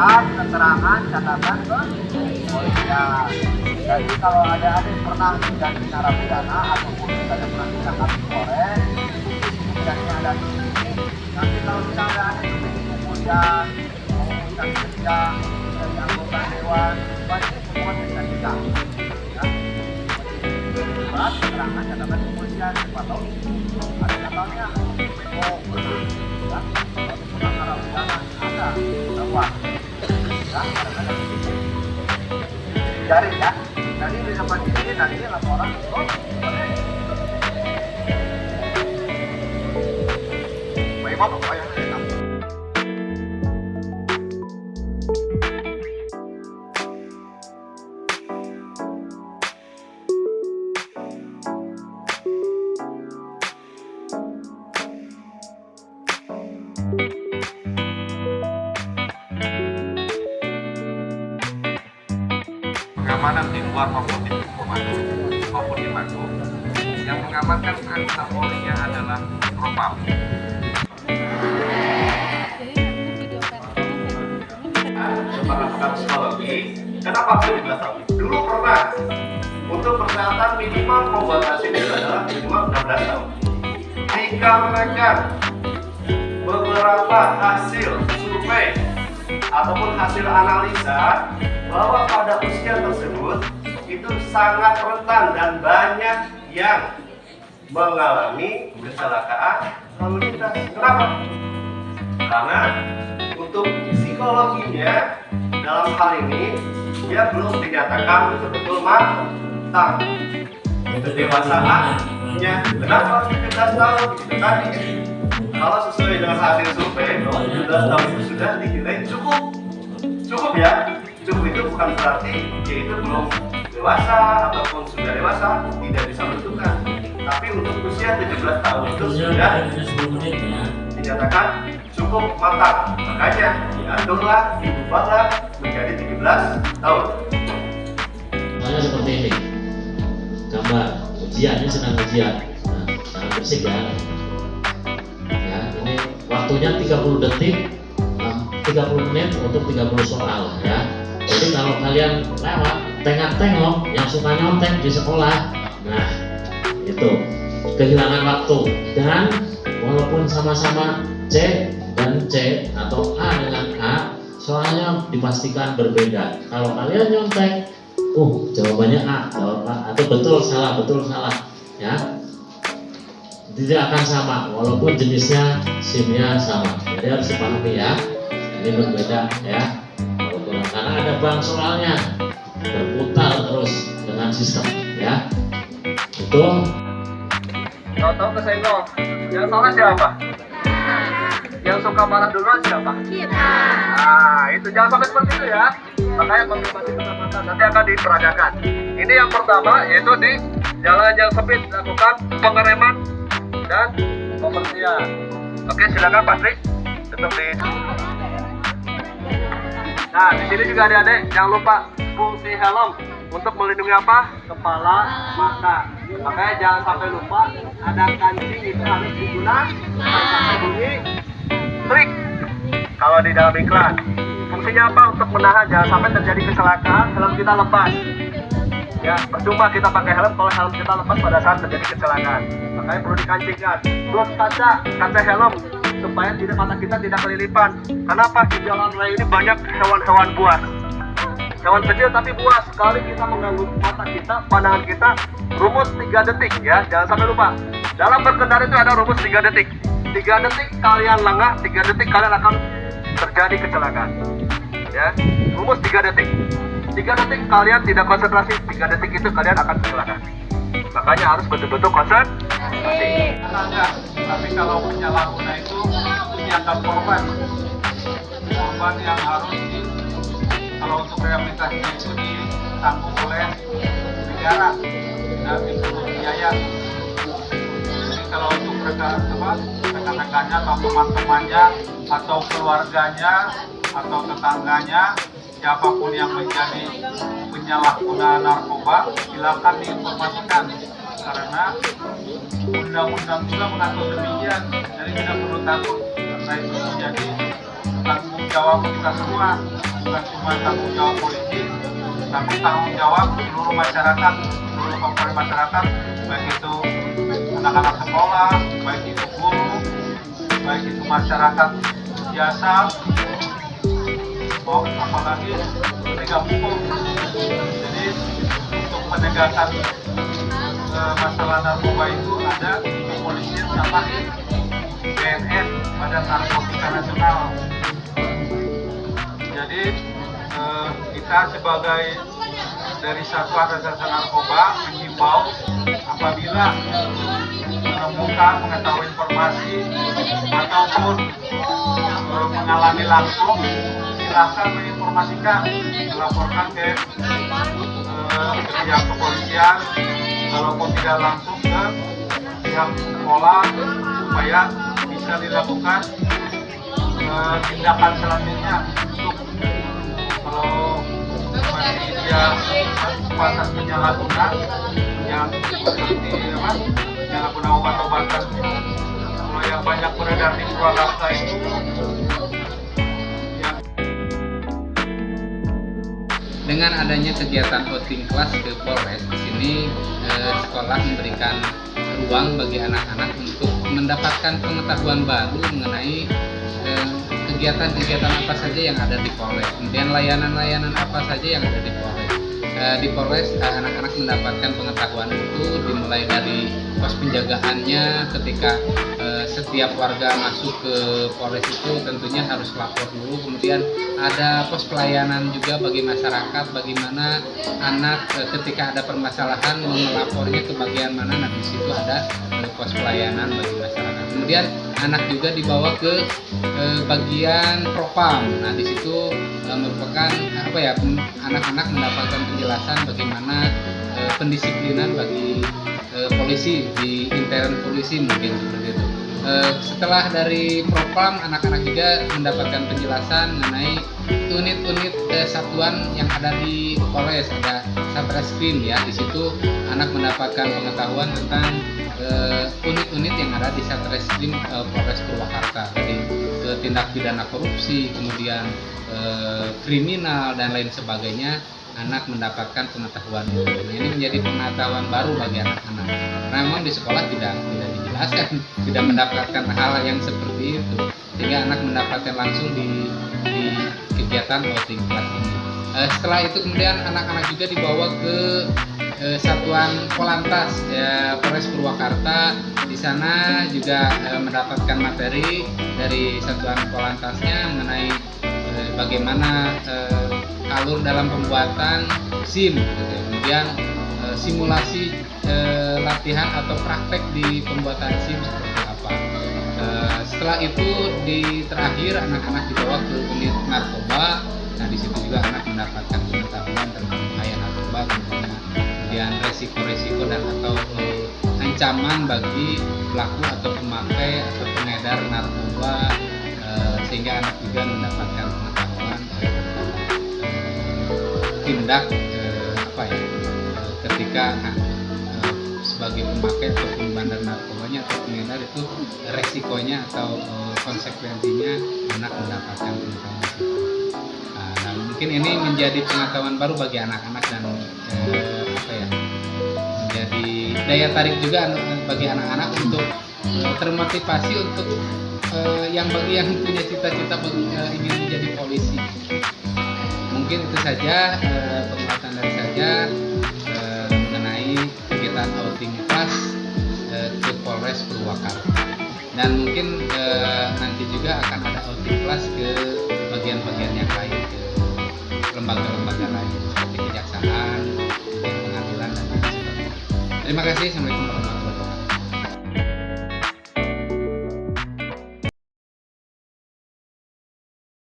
surat keterangan catatan ke kepolisian. Jadi kalau ada pernah menjadi narapidana ataupun misalnya pernah ditangkap di Polres, misalnya ada di sini, nanti kalau misalnya ada yang kemudian mengumumkan kerja dari anggota dewan, pasti semua bisa kita. Ya. Surat keterangan catatan kepolisian, siapa tahu ada katanya, oh betul, ya, kalau pernah narapidana ada lewat, ya, kadang-kadang jari ya. Jadi di depan ini tadi laporan oh, baik apa yang enak. Pengamanan di luar maupun di komando maupun di Mako yang mengamankan anggota Polri-nya adalah Propam. Sebagai psikologi, kenapa 17 tahun? Dulu pernah untuk persyaratan minimal pembuatan SIM itu adalah minimal 16 tahun. Jika mereka beberapa hasil survei ataupun hasil analisa bahwa pada usia tersebut itu sangat rentan dan banyak yang mengalami kecelakaan lalu lintas. Kenapa? Karena untuk psikologinya dalam hal ini dia belum dinyatakan betul-betul matang. Kedewasaannya kenapa 17 tahun itu tadi? Kalau sesuai dengan hasil survei 17 tahun itu sudah dinilai cukup ya. Cukup itu bukan berarti dia itu belum dewasa ataupun sudah dewasa, tidak bisa menentukan. Tapi untuk usia 17 tahun itu sudah dinyatakan cukup matang. Makanya diaturlah, diubahlah menjadi 17 tahun. Soalnya seperti ini, gambar ujian, ini sedang ujian. Nah, jangan bersih ya. Ya, ini waktunya 30 detik, 30 menit untuk 30 soal ya. Jadi kalau kalian lewat, tengok yang suka nyontek di sekolah, nah itu kehilangan waktu. Dan walaupun sama-sama C dan C atau A dengan A, soalnya dipastikan berbeda. Kalau kalian nyontek, jawabannya A, jawab A, atau betul salah ya, tidak akan sama walaupun jenisnya SIM-nya sama. Jadi harus dipahami ya, ini berbeda ya. Karena ada bank soalnya berputar terus dengan sistem ya. Itu Tahu-tahu kesenggol. Yang salah siapa? Yang suka marah duluan siapa? Kita. Nah, itu jangan sampai seperti itu ya. Makanya konfirmasi keselamatan nanti akan diperagakan. Ini yang pertama yaitu di jalan yang sempit lakukan pengereman dan pembersihan. Oke, silakan Pak Tri. Tetap di. Nah, di sini juga adik-adik jangan lupa fungsi helm untuk melindungi apa? Kepala, mata. Makanya jangan sampai lupa ada kancing itu harus digunakan sampai bunyi trik. Kalau di dalam iklan, fungsinya apa? Untuk menahan jangan sampai terjadi kecelakaan helm kita lepas. Ya, percuma kita pakai helm kalau helm kita lepas pada saat terjadi kecelakaan. Makanya perlu dikancingkan. Terus kaca helm supaya mata kita tidak kelilipan. Kenapa? Di jalan raya ini banyak hewan-hewan buas. Hewan kecil tapi buas. Sekali kita mengganggu mata kita, pandangan kita, rumus 3 detik ya. Jangan sampai lupa. Dalam berkendara itu ada rumus 3 detik. 3 detik kalian lengah, 3 detik kalian akan terjadi kecelakaan. Ya. Rumus 3 detik. 3 detik kalian tidak konsentrasi, 3 detik itu kalian akan kecelakaan. Makanya harus betul-betul konsentrasi. Tapi kalau penyalahguna itu dianggap korban yang harus kalau untuk rehabilitasi itu ditanggung oleh negara dan diberi biaya. Jadi kalau untuk rekan-rekannya atau teman-temannya atau keluarganya atau tetangganya, siapapun yang menjadi penyalahguna narkoba, silakan diinformasikan karena undang-undang juga mengatur demikian. Jadi tidak perlu takut karena itu menjadi tanggung jawab kita semua. bukan cuma tanggung jawab polisi, tapi tanggung jawab seluruh masyarakat, seluruh komponen masyarakat, baik itu anak-anak sekolah, baik itu guru, baik itu masyarakat biasa, apalagi penegak hukum. Jadi untuk menegakkan masalah narkoba itu ada kepolisian sama BNN, Badan Narkotika Nasional. Jadi kita sebagai dari Satuan Reserse Narkoba mengimbau apabila menemukan, mengetahui informasi ataupun mengalami langsung, silakan menginformasikan, melaporkan ke pihak kepolisian, walaupun tidak langsung ke pihak sekolah, supaya bisa dilakukan tindakan selanjutnya untuk kalau masih dia batas penyalahguna yang seperti penyalahguna obat-obatan, kalau yang banyak beredar di Purwakarta itu ya. Dengan adanya kegiatan outing kelas ke Polres, di sini sekolah memberikan ruang bagi anak-anak untuk mendapatkan pengetahuan baru mengenai kegiatan-kegiatan apa saja yang ada di Polres, kemudian layanan-layanan apa saja yang ada di Polres. Di Polres anak-anak mendapatkan pengetahuan itu dimulai dari pos penjagaannya. Ketika setiap warga masuk ke Polres itu tentunya harus lapor dulu, kemudian ada pos pelayanan juga bagi masyarakat, bagaimana anak ketika ada permasalahan melapornya ke bagian mana. Nah, di situ ada pos pelayanan bagi masyarakat. Kemudian anak juga dibawa ke bagian propam. Nah, di situ merupakan anak-anak mendapatkan penjelasan bagaimana pendisiplinan bagi polisi di intern polisi, mungkin seperti itu. Setelah dari propam, anak-anak juga mendapatkan penjelasan mengenai unit-unit satuan yang ada di Polres. Ada Satreskrim ya, di situ anak mendapatkan pengetahuan tentang unit-unit yang ada di Satreskrim Polres Purwakarta, dari tindak pidana korupsi, kemudian kriminal dan lain sebagainya. Anak mendapatkan pengetahuan itu. Ini menjadi pengetahuan baru bagi anak-anak. Memang di sekolah tidak dijelaskan, tidak mendapatkan hal yang seperti itu, sehingga anak mendapatkan langsung di kegiatan outing kelas ini. Setelah itu kemudian anak-anak juga dibawa ke Satuan Polantas Polres Purwakarta. Di sana juga mendapatkan materi dari Satuan Polantasnya mengenai bagaimana alur dalam pembuatan SIM, kemudian simulasi latihan atau praktek di pembuatan SIM seperti apa. Setelah itu di terakhir anak-anak dibawa ke unit narkoba. Nah, di situ juga anak mendapatkan pengetahuan tentang bahaya narkoba, kemudian resiko-resiko dan atau ancaman bagi pelaku atau pemakai atau pengedar narkoba, sehingga anak juga mendapatkan pengetahuan tindak ketika sebagai pemakai ataupun bandar narkobanya atau pengedar itu resikonya atau konsekuensinya anak mendapatkan pengetahuan itu. Nah, mungkin ini menjadi pengetahuan baru bagi anak-anak dan menjadi daya tarik juga bagi anak-anak untuk termotivasi untuk bagi yang punya cita-cita ingin menjadi polisi. Mungkin itu saja penguatan dari saya mengenai kegiatan outing kelas ke Polres Purwakarta, dan mungkin nanti juga akan ada outing kelas ke bagian-bagian yang lain, ke lembaga-lembaga lain seperti kejaksaan, pengadilan dan lain sebagainya. Terima kasih. Assalamualaikum.